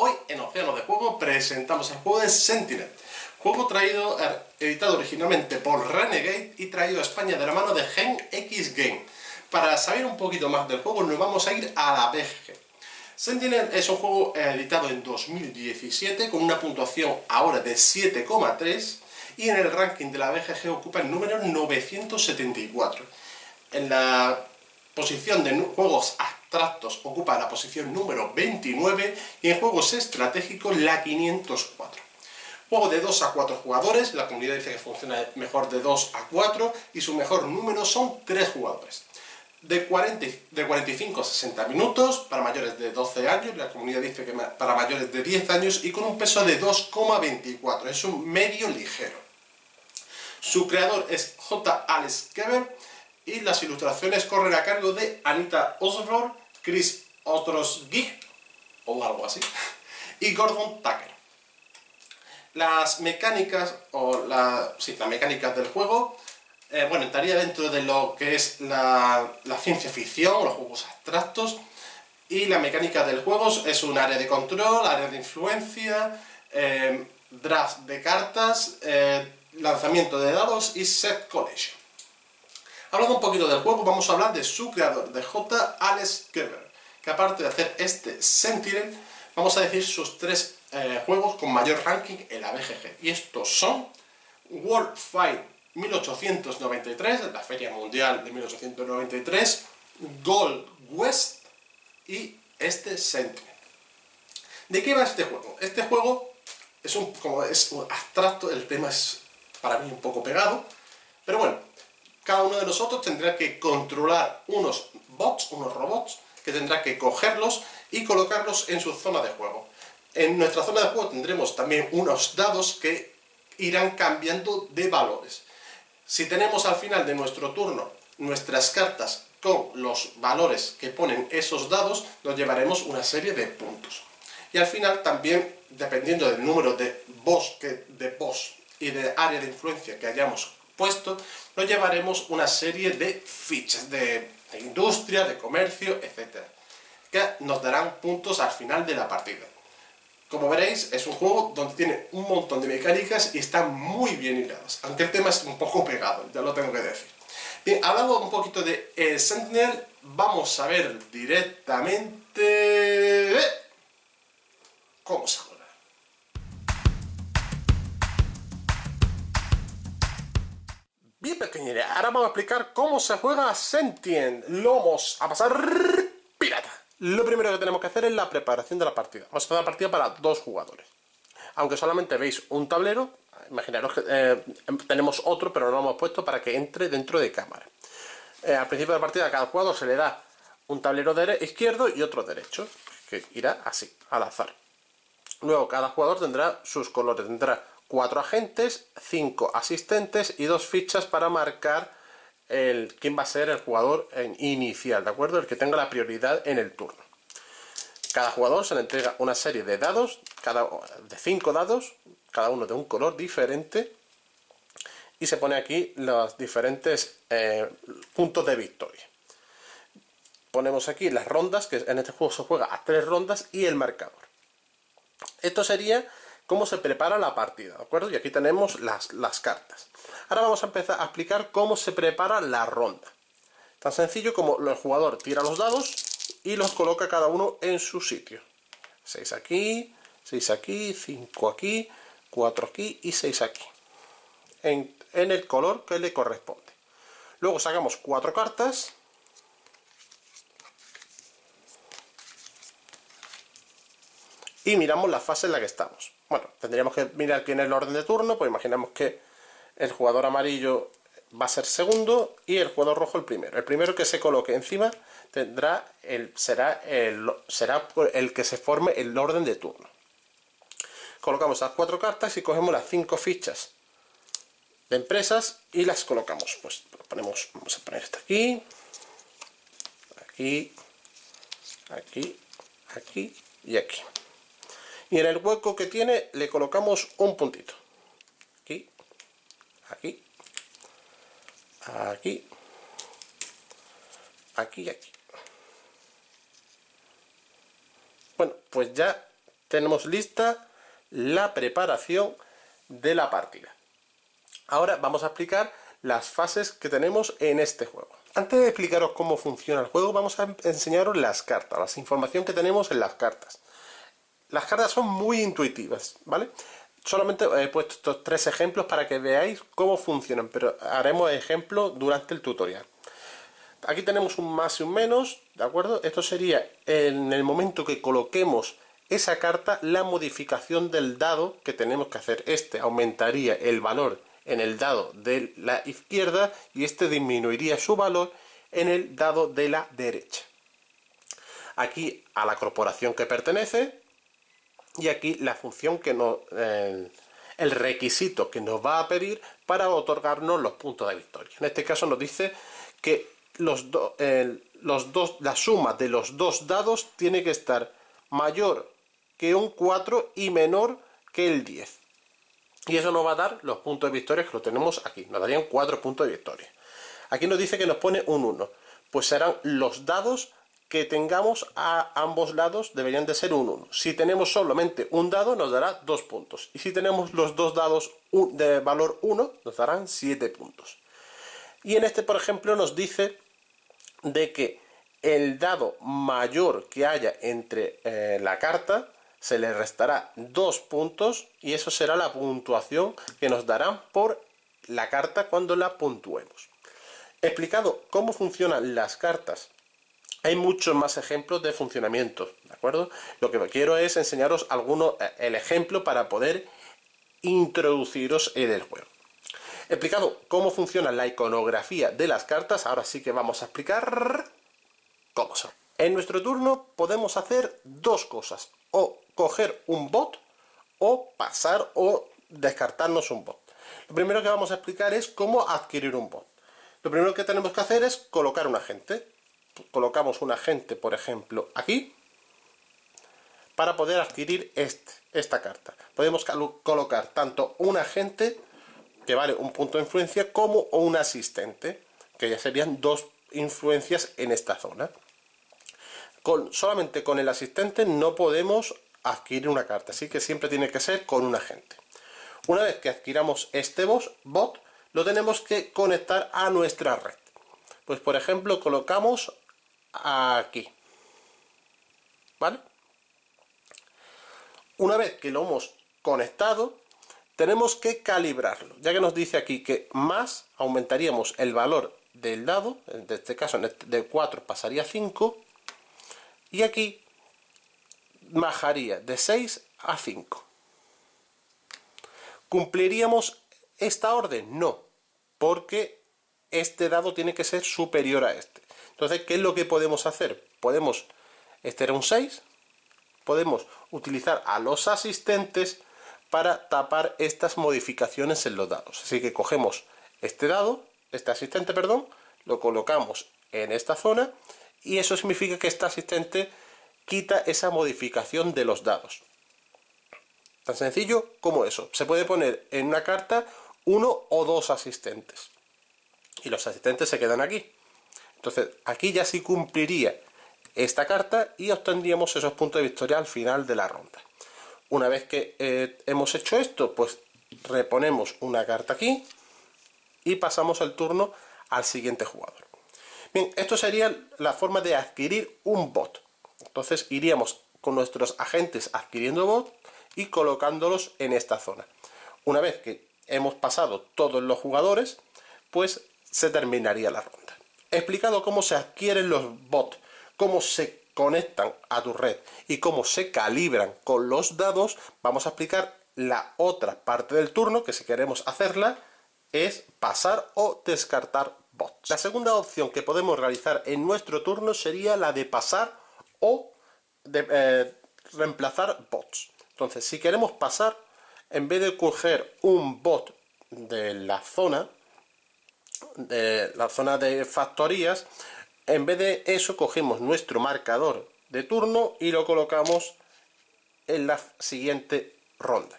Hoy en Océano de Juego presentamos el juego de Sentinel, juego editado originalmente por Renegade y traído a España de la mano de Gen X Game. Para saber un poquito más del juego nos vamos a ir a la BGG. Sentinel es un juego editado en 2017 con una puntuación ahora de 7,3 y en el ranking de la BGG ocupa el número 974. En la posición de juegos abstractos ocupa la posición número 29 y en juegos estratégicos la 504. Juego de 2 a 4 jugadores, la comunidad dice que funciona mejor de 2 a 4 y su mejor número son 3 jugadores. De 45 a 60 minutos para mayores de 12 años, la comunidad dice que para mayores de 10 años y con un peso de 2,24, es un medio ligero. Su creador es J. Alex Keber y las ilustraciones corren a cargo de Anita Osborne, Chris Ostrowski o algo así y Gordon Tucker. Las mecánicas las mecánicas del juego entraría dentro de lo que es la ciencia ficción, los juegos abstractos, y la mecánica del juego es un área de control, área de influencia, draft de cartas, lanzamiento de dados y set collection. Hablando un poquito del juego, vamos a hablar de su creador, de J. Alex Keber, que aparte de hacer este Sentinel, vamos a decir sus 3 juegos con mayor ranking en la BGG. Y estos son World Fight 1893, la Feria Mundial de 1893, Gold West y este Sentinel. ¿De qué va este juego? Este juego como es un abstracto, el tema es para mí un poco pegado, pero bueno. Cada uno de nosotros tendrá que controlar unos robots, que tendrá que cogerlos y colocarlos en su zona de juego. En nuestra zona de juego tendremos también unos dados que irán cambiando de valores. Si tenemos al final de nuestro turno nuestras cartas con los valores que ponen esos dados, nos llevaremos una serie de puntos. Y al final también, dependiendo del número de boss y de área de influencia que hayamos puesto, nos llevaremos una serie de fichas de industria, de comercio, etc. que nos darán puntos al final de la partida. Como veréis, es un juego donde tiene un montón de mecánicas y están muy bien hiladas, aunque el tema es un poco pegado, ya lo tengo que decir. Bien, hablando un poquito de Sentinel, vamos a ver directamente cómo se juega. Bien, pequeñera, ahora vamos a explicar cómo se juega Sentinel. Lo vamos a pasar pirata. Lo primero que tenemos que hacer es la preparación de la partida. Vamos a hacer una partida para 2 jugadores. Aunque solamente veis un tablero, imaginaros que tenemos otro, pero no lo hemos puesto para que entre dentro de cámara. Al principio de la partida a cada jugador se le da un tablero izquierdo y otro derecho, que irá así, al azar. Luego cada jugador tendrá sus colores, tendrá 4 agentes, 5 asistentes y 2 fichas para marcar quién va a ser el jugador inicial, ¿de acuerdo? El que tenga la prioridad en el turno. Cada jugador se le entrega una serie de dados, de 5 dados, cada uno de un color diferente, y se pone aquí los diferentes puntos de victoria. Ponemos aquí las rondas, que en este juego se juega a 3 rondas, y el marcador. Esto sería cómo se prepara la partida, ¿de acuerdo? Y aquí tenemos las cartas. Ahora vamos a empezar a explicar cómo se prepara la ronda. Tan sencillo como el jugador tira los dados y los coloca cada uno en su sitio. 6 aquí, 6 aquí, 5 aquí, 4 aquí y 6 aquí. En el color que le corresponde. Luego sacamos 4 cartas. Y miramos la fase en la que estamos. Bueno, tendríamos que mirar quién es el orden de turno, pues imaginamos que el jugador amarillo va a ser segundo y el jugador rojo el primero. El primero que se coloque encima será el que se forme el orden de turno. Colocamos las 4 cartas y cogemos las 5 fichas de empresas y las colocamos. Pues vamos a poner esta aquí, aquí, aquí, aquí y aquí. Y en el hueco que tiene le colocamos un puntito. Aquí, aquí, aquí, aquí y aquí. Bueno, pues ya tenemos lista la preparación de la partida. Ahora vamos a explicar las fases que tenemos en este juego. Antes de explicaros cómo funciona el juego, vamos a enseñaros las cartas, la información que tenemos en las cartas. Las cartas son muy intuitivas, ¿vale? Solamente he puesto estos 3 ejemplos para que veáis cómo funcionan, pero haremos ejemplos durante el tutorial. Aquí tenemos un más y un menos, ¿de acuerdo? Esto sería en el momento que coloquemos esa carta, la modificación del dado que tenemos que hacer. Este aumentaría el valor en el dado de la izquierda y este disminuiría su valor en el dado de la derecha. Aquí a la corporación que pertenece y aquí la función que nos... el requisito que nos va a pedir para otorgarnos los puntos de victoria. En este caso nos dice que la suma de los dos dados tiene que estar mayor que un 4 y menor que el 10. Y eso nos va a dar los puntos de victoria que lo tenemos aquí. Nos darían 4 puntos de victoria. Aquí nos dice que nos pone un 1. Pues serán los dados que tengamos a ambos lados, deberían de ser un 1. Si tenemos solamente un dado, nos dará 2 puntos. Y si tenemos los dos dados de valor 1, nos darán 7 puntos. Y en este, por ejemplo, nos dice de que el dado mayor que haya entre la carta se le restará 2 puntos y eso será la puntuación que nos darán por la carta cuando la puntuemos. Explicado cómo funcionan las cartas, hay muchos más ejemplos de funcionamiento, ¿de acuerdo? Lo que quiero es enseñaros el ejemplo para poder introduciros en el juego. Explicado cómo funciona la iconografía de las cartas, ahora sí que vamos a explicar cómo son. En nuestro turno podemos hacer 2 cosas, o coger un bot, o pasar o descartarnos un bot. Lo primero que vamos a explicar es cómo adquirir un bot. Lo primero que tenemos que hacer es colocar un agente. Colocamos un agente, por ejemplo, aquí, para poder adquirir esta carta. Podemos colocar tanto un agente, que vale un punto de influencia, como un asistente, que ya serían 2 influencias en esta zona. Solamente con el asistente no podemos adquirir una carta, así que siempre tiene que ser con un agente. Una vez que adquiramos este bot, lo tenemos que conectar a nuestra red. Pues por ejemplo colocamos aquí, ¿vale? Una vez que lo hemos conectado, tenemos que calibrarlo, ya que nos dice aquí que más aumentaríamos el valor del dado, en este caso de 4 pasaría a 5, y aquí bajaría de 6 a 5. ¿Cumpliríamos esta orden? No, porque este dado tiene que ser superior a este. Entonces, ¿qué es lo que podemos hacer? Este era un 6, podemos utilizar a los asistentes para tapar estas modificaciones en los dados. Así que cogemos este asistente, lo colocamos en esta zona y eso significa que este asistente quita esa modificación de los dados. Tan sencillo como eso. Se puede poner en una carta 1 o 2 asistentes y los asistentes se quedan aquí. Entonces aquí ya sí cumpliría esta carta y obtendríamos esos puntos de victoria al final de la ronda. Una vez que hemos hecho esto, pues reponemos una carta aquí y pasamos el turno al siguiente jugador. Bien, esto sería la forma de adquirir un bot. Entonces iríamos con nuestros agentes adquiriendo bot y colocándolos en esta zona. Una vez que hemos pasado todos los jugadores, pues se terminaría la ronda. He explicado cómo se adquieren los bots, cómo se conectan a tu red y cómo se calibran con los dados. Vamos a explicar la otra parte del turno, que si queremos hacerla es pasar o descartar bots. La segunda opción que podemos realizar en nuestro turno sería la de pasar o de reemplazar bots. Entonces, si queremos pasar, en vez de coger un bot de la zona de factorías, en vez de eso cogemos nuestro marcador de turno y lo colocamos en la siguiente ronda.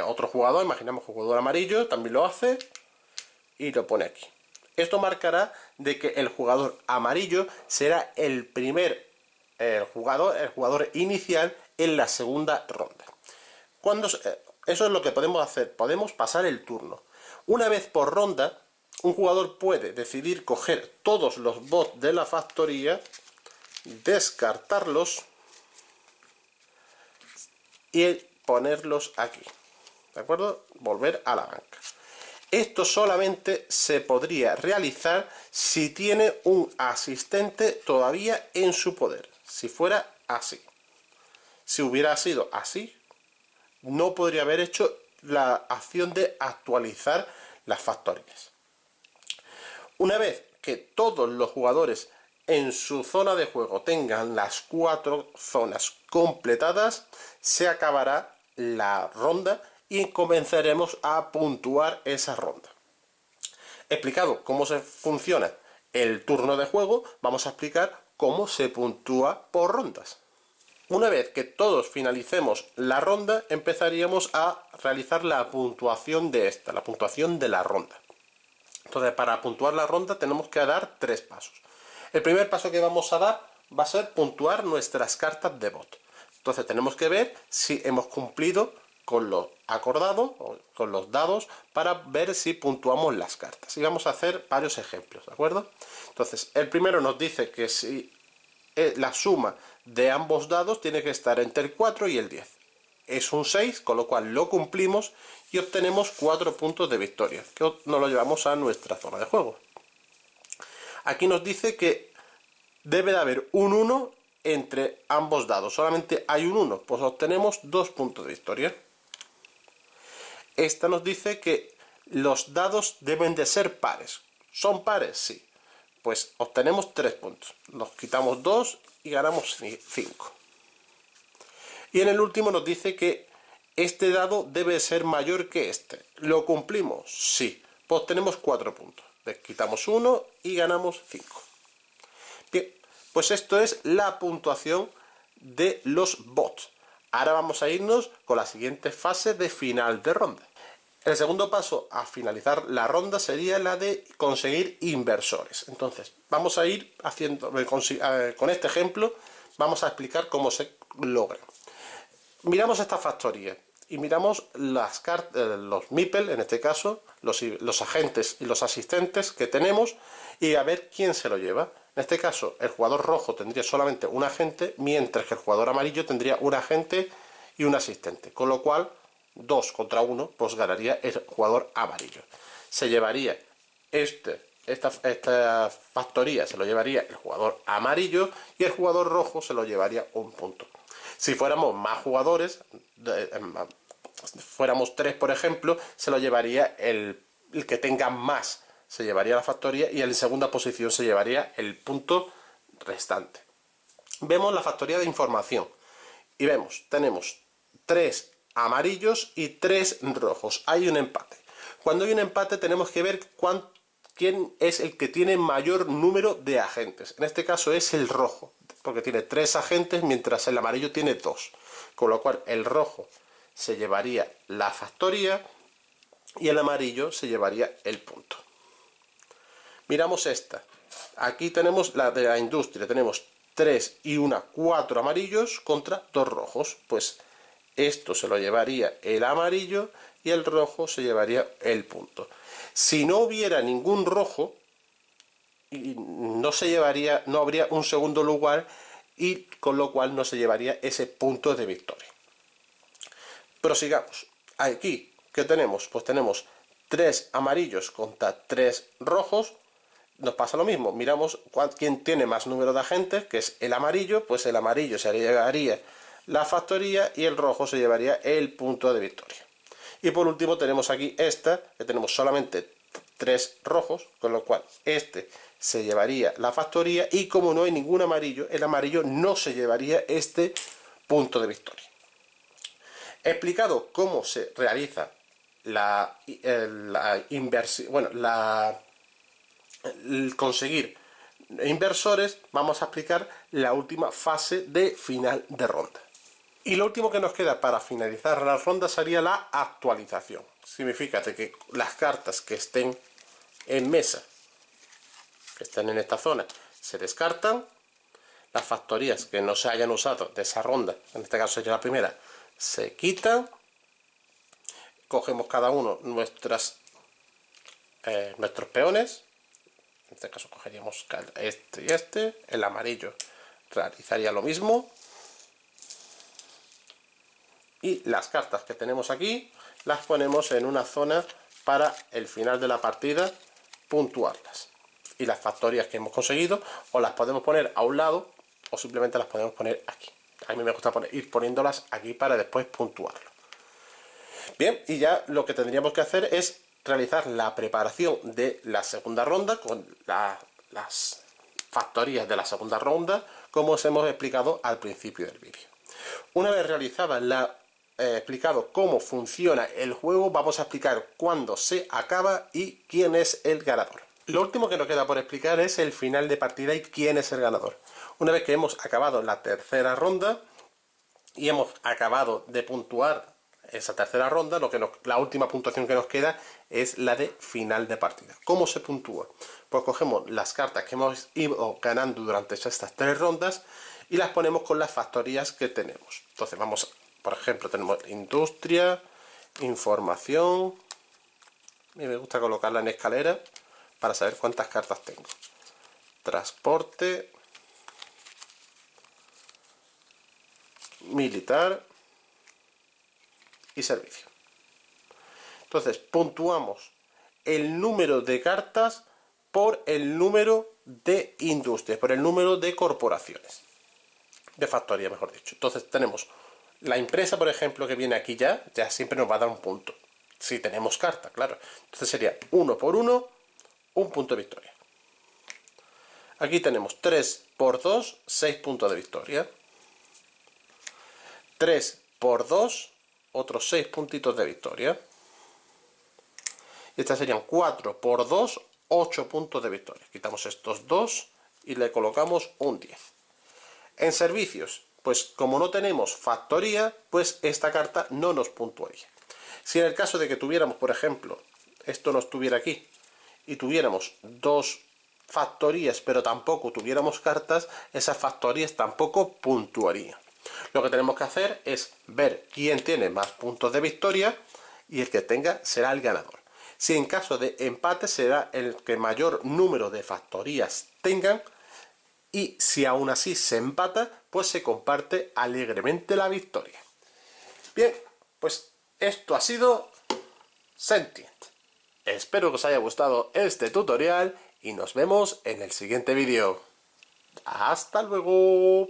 Otro jugador, imaginamos que el jugador amarillo también lo hace y lo pone aquí. Esto marcará de que el jugador amarillo será el primer el jugador inicial en la segunda ronda. Eso es lo que podemos hacer, podemos pasar el turno. Una vez por ronda, un jugador puede decidir coger todos los bots de la factoría, descartarlos y ponerlos aquí, ¿de acuerdo? Volver a la banca. Esto solamente se podría realizar si tiene un asistente todavía en su poder. Si fuera así. Si hubiera sido así, no podría haber hecho la acción de actualizar las factorías. Una vez que todos los jugadores en su zona de juego tengan las 4 zonas completadas, se acabará la ronda y comenzaremos a puntuar esa ronda. Explicado cómo se funciona el turno de juego, vamos a explicar cómo se puntúa por rondas. Una vez que todos finalicemos la ronda, empezaríamos a realizar la puntuación de esta, la puntuación de la ronda. Entonces, para puntuar la ronda tenemos que dar 3 pasos. El primer paso que vamos a dar va a ser puntuar nuestras cartas de bot. Entonces tenemos que ver si hemos cumplido con lo acordado, o con los dados, para ver si puntuamos las cartas. Y vamos a hacer varios ejemplos, ¿de acuerdo? Entonces, el primero nos dice que si la suma de ambos dados tiene que estar entre el 4 y el 10. Es un 6, con lo cual lo cumplimos y obtenemos 4 puntos de victoria, que nos lo llevamos a nuestra zona de juego. Aquí nos dice que debe de haber un 1 entre ambos dados. Solamente hay un 1, pues obtenemos 2 puntos de victoria. Esta nos dice que los dados deben de ser pares. ¿Son pares? Sí. Pues obtenemos 3 puntos. Nos quitamos 2 y ganamos 5. Y en el último nos dice que este dado debe ser mayor que este. ¿Lo cumplimos? Sí. Pues obtenemos 4 puntos. Les quitamos 1 y ganamos 5. Bien, pues esto es la puntuación de los bots. Ahora vamos a irnos con la siguiente fase de final de ronda. El segundo paso a finalizar la ronda sería la de conseguir inversores. Entonces, vamos a ir haciendo, con este ejemplo, vamos a explicar cómo se logra. Miramos esta factoría y miramos las cartas, los meeple, en este caso, los agentes y los asistentes que tenemos, y a ver quién se lo lleva. En este caso, el jugador rojo tendría solamente un agente, mientras que el jugador amarillo tendría un agente y un asistente, con lo cual 2 contra 1, pues ganaría el jugador amarillo. Se llevaría esta factoría, se lo llevaría el jugador amarillo, y el jugador rojo se lo llevaría un punto. Si fuéramos más jugadores, fuéramos 3 por ejemplo, se lo llevaría el que tenga más, se llevaría la factoría, y en segunda posición se llevaría el punto restante. Vemos la factoría de información y vemos, tenemos 3 amarillos y 3 rojos. Hay un empate. Cuando hay un empate tenemos que ver quién es el que tiene mayor número de agentes. En este caso es el rojo, porque tiene 3 agentes, mientras el amarillo tiene 2. Con lo cual el rojo se llevaría la factoría y el amarillo se llevaría el punto. Miramos esta. Aquí tenemos la de la industria. Tenemos 3 y 4 amarillos contra 2 rojos. Pues esto se lo llevaría el amarillo y el rojo se llevaría el punto. Si no hubiera ningún rojo, no habría un segundo lugar, y con lo cual no se llevaría ese punto de victoria. Prosigamos. Aquí, ¿qué tenemos? Pues tenemos 3 amarillos contra 3 rojos. Nos pasa lo mismo. Miramos quién tiene más número de agentes, que es el amarillo. Pues el amarillo se llevaría la factoría y el rojo se llevaría el punto de victoria. Y por último tenemos aquí esta, que tenemos solamente 3 rojos, con lo cual este se llevaría la factoría, y como no hay ningún amarillo, el amarillo no se llevaría este punto de victoria. Explicado cómo se realiza el conseguir inversores, vamos a explicar la última fase de final de ronda. Y lo último que nos queda para finalizar la ronda sería la actualización. Significa que las cartas que estén en mesa, que estén en esta zona, se descartan. las factorías que no se hayan usado de esa ronda, en este caso sería la primera, se quitan. Cogemos cada uno nuestros peones. En este caso cogeríamos este y este. El amarillo realizaría lo mismo. Y las cartas que tenemos aquí las ponemos en una zona para el final de la partida puntuarlas. Y las factorías que hemos conseguido o las podemos poner a un lado o simplemente las podemos poner aquí. A mí me gusta ir poniéndolas aquí para después puntuarlo. Bien, y ya lo que tendríamos que hacer es realizar la preparación de la segunda ronda con las factorías de la segunda ronda, como os hemos explicado al principio del vídeo. Una vez realizada explicado cómo funciona el juego, vamos a explicar cuándo se acaba y quién es el ganador. Lo último que nos queda por explicar es el final de partida y quién es el ganador. Una vez que hemos acabado la tercera ronda y hemos acabado de puntuar esa tercera ronda, la última puntuación que nos queda es la de final de partida. ¿Cómo se puntúa? Pues cogemos las cartas que hemos ido ganando durante estas 3 rondas y las ponemos con las factorías que tenemos. Entonces vamos, por ejemplo, tenemos industria, información, y me gusta colocarla en escalera para saber cuántas cartas tengo. Transporte, militar y servicio. Entonces puntuamos el número de cartas por el número de industrias, por el número de corporaciones, de factoría mejor dicho. Entonces tenemos la empresa, por ejemplo, que viene aquí ya siempre nos va a dar un punto, si tenemos carta, claro. Entonces sería 1 por 1, un punto de victoria. Aquí tenemos 3 por 2, 6 puntos de victoria. 3 por 2, otros 6 puntitos de victoria. Y estas serían 4 por 2, 8 puntos de victoria. Quitamos estos 2 y le colocamos un 10. En servicios, pues como no tenemos factoría, pues esta carta no nos puntuaría. Si en el caso de que tuviéramos, por ejemplo, esto no estuviera aquí y tuviéramos 2 factorías, pero tampoco tuviéramos cartas, esas factorías tampoco puntuarían. Lo que tenemos que hacer es ver quién tiene más puntos de victoria y el que tenga será el ganador. Si en caso de empate será el que mayor número de factorías tengan, y si aún así se empata, pues se comparte alegremente la victoria. Bien, pues esto ha sido Sentient. Espero que os haya gustado este tutorial y nos vemos en el siguiente vídeo. ¡Hasta luego!